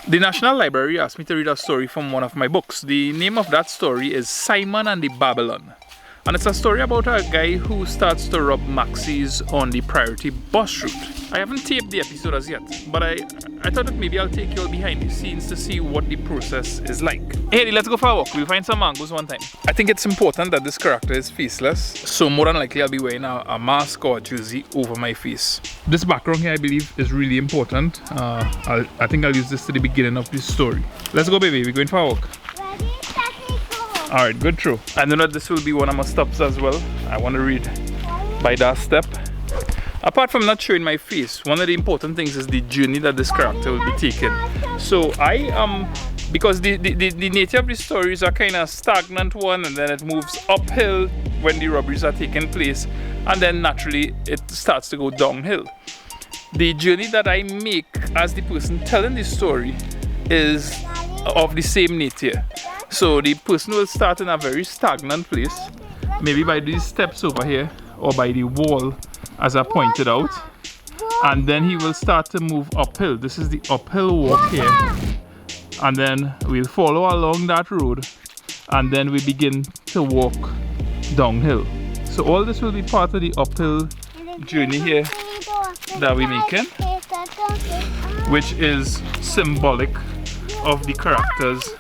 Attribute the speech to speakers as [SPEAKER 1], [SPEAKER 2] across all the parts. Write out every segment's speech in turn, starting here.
[SPEAKER 1] The National Library asked me to read a story from one of my books. The name of that story is Simon and the Babylon. And it's a story about a guy who starts to rob maxis on the priority bus route. I haven't taped the episode as yet, but I thought that maybe I'll take you all behind the scenes to see what the process is like. Hey, let's go for a walk. We'll find some mangoes one time. I think it's important that this character is faceless, so more than likely I'll be wearing a mask or a jersey over my face. This background here, I believe, is really important. I think I'll use this to the beginning of this story. Let's go, baby. We're going for a walk. Alright, good through. I know that this will be one of my stops as well. I want to read by that step. Apart from not showing my face, one of the important things is the journey that this character will be taking. So because the nature of the story is a kind of stagnant one, and then it moves uphill when the robberies are taking place, and then naturally it starts to go downhill. The journey that I make as the person telling the story is of the same nature. So the person will start in a very stagnant place, maybe by these steps over here or by the wall as I pointed out, and then he will start to move uphill. This is the uphill walk here, and then we'll follow along that road, and then we begin to walk downhill. So all this will be part of the uphill journey here that we're making, which is symbolic of the character's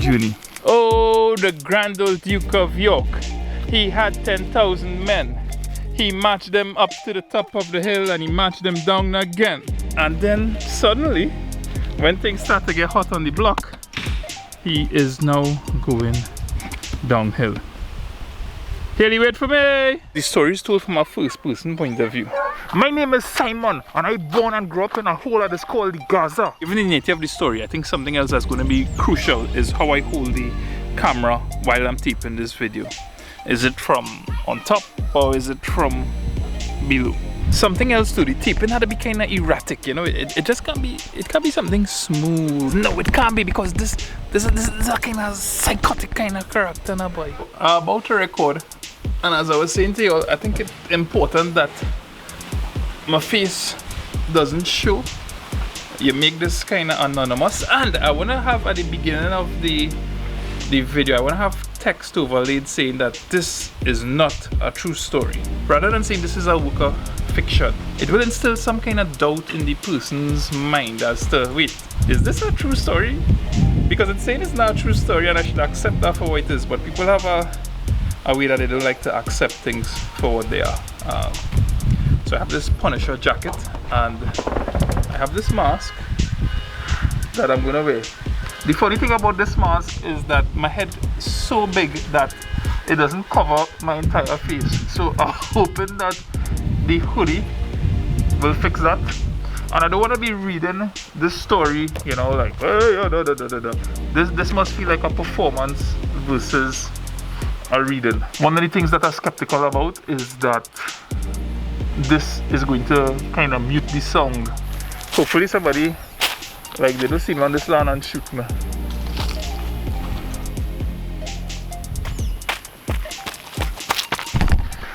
[SPEAKER 1] journey. Oh, the grand old Duke of York. He had 10,000 men. He marched them up to the top of the hill and he marched them down again. And then suddenly, when things start to get hot on the block, he is now going downhill. Haley, wait for me! The story is told from a first person point of view. My name is Simon, and I born and grew up in a hole that is called the Gaza. Given the nature of the story, I think something else that's going to be crucial is how I hold the camera while I'm taping this video. Is it from on top or is it from below? Something else too, the taping had to be kind of erratic, you know. It just can't be. It can't be something smooth. No, it can't be, because this is a kind of psychotic kind of character now, boy. About to record, and as I was saying to you, I think it's important that my face doesn't show. You make this kind of anonymous, and I want to have at the beginning of the video, I want to have text overlaid saying that this is not a true story. Rather than saying this is a work of fiction, it will instill some kind of doubt in the person's mind as to, wait, is this a true story? Because it's saying it's not a true story and I should accept that for what it is, but people have a way that they don't like to accept things for what they are. So I have this Punisher jacket and I have this mask that I'm gonna wear. The funny thing about this mask is that my head is so big that it doesn't cover my entire face. So I'm hoping that the hoodie will fix that. And I don't want to be reading this story, you know, like, hey, this must feel like a performance versus a reading. One of the things that I'm skeptical about is that this is going to kind of mute the sound. Hopefully somebody, like, they don't see me on this land and shoot me.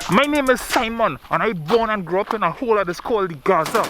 [SPEAKER 1] My name is Simon, and I born and grew up in a hole that is called the Gaza.